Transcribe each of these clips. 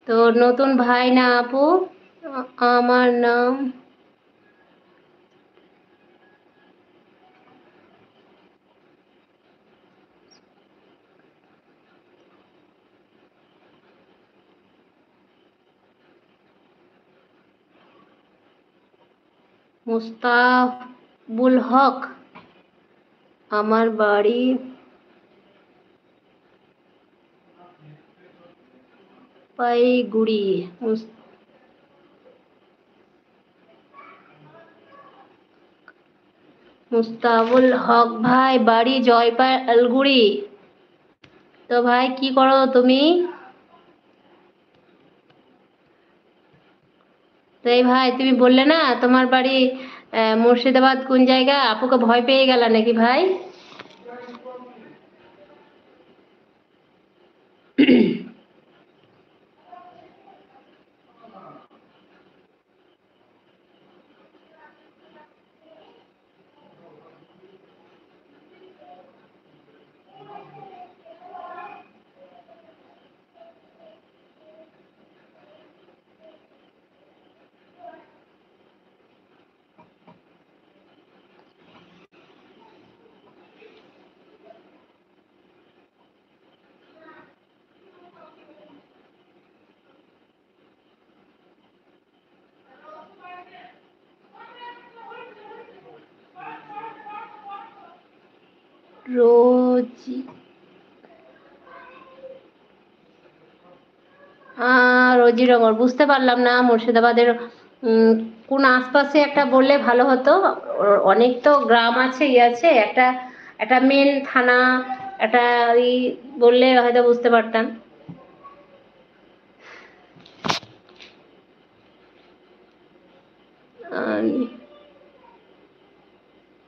তো নতুন ভাই না আপু? আমার নাম মুস্তাফুল হক। আমার বাড়ি পাইগুড়ি। মুস্তাফুল হক ভাই, বাড়ি জয়পালগুড়ি। তো ভাই কি করো তুমি? তো এই ভাই, তুমি বললে না তোমার বাড়ি মুর্শিদাবাদ কোন জায়গা? আপুকে ভয় পেয়ে গেল নাকি ভাই? রোজি রোজিনগর বুঝতে পারলাম না, মুর্শিদাবাদের কোন আশপাশে একটা বললে ভালো হতো। অনেক তো গ্রাম আছে, আছে একটা, একটা মেন থানা, একটা বললে হয়তো বুঝতে পারতাম।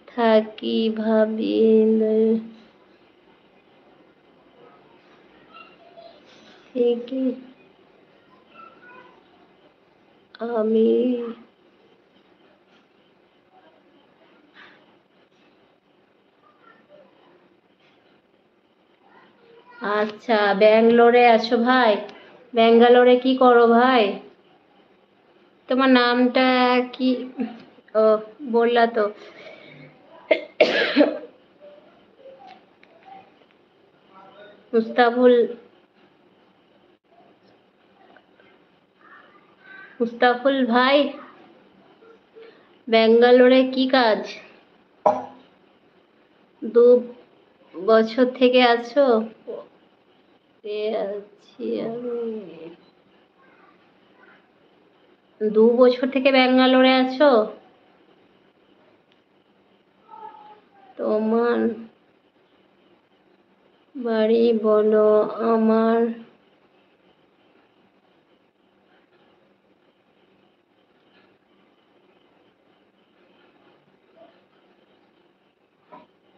থাকি ভাবি থেকে আমি আচ্ছা ব্যাঙ্গালোরে আছো ভাই? ব্যাঙ্গালোরে কি করো ভাই? তোমার নামটা কি? ও, বললা তো। মুস্তাফুল, মুস্তাফুল ভাই ব্যাঙ্গালোরে কি কাজ? 2 বছর থেকে আছো? আছি আমি। 2 বছর থেকে ব্যাঙ্গালোরে আছো? তোমার বাড়ি বলো। আমার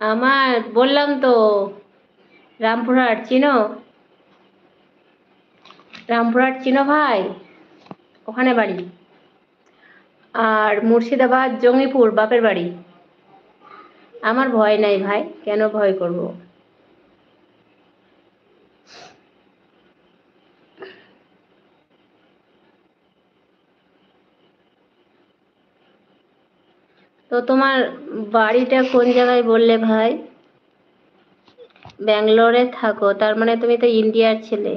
আমার বললাম তো, রামপুরহাট চিনো? রামপুরহাট চিনো ভাই? ওখানে বাড়ি। আর মুর্শিদাবাদ জঙ্গিপুর বাপের বাড়ি। আমার ভয় নাই ভাই, কেন ভয় করব? তো তোমার বাড়িটা কোন জায়গায় বললে ভাই? ব্যাঙ্গালোরে থাকো, তার মানে তুমি তো ইন্ডিয়ার ছেলে।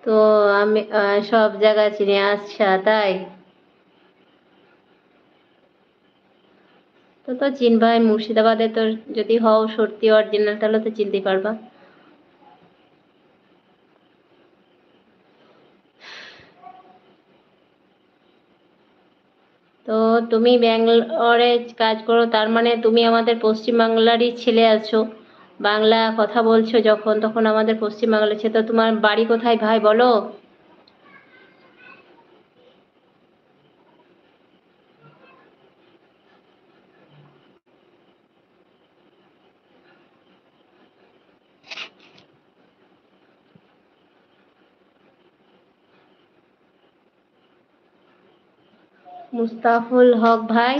তো আমি সব জায়গা চিনি, আচ্ছা তাই। তো তো চিনবাই, মুর্শিদাবাদে তো যদি হও সত্যি অরিজিনাল তাহলে তো চিনতে পারবা। তো তুমি ব্যাঙ্গালোরে কাজ করো, তার মানে তুমি আমাদের পশ্চিমবাংলারই ছেলে আছো। বাংলা কথা বলছো যখন, তখন আমাদের পশ্চিমবাংলার ছেলে। তো তোমার বাড়ি কোথায় ভাই বলো? মুস্তাফুল হক ভাই।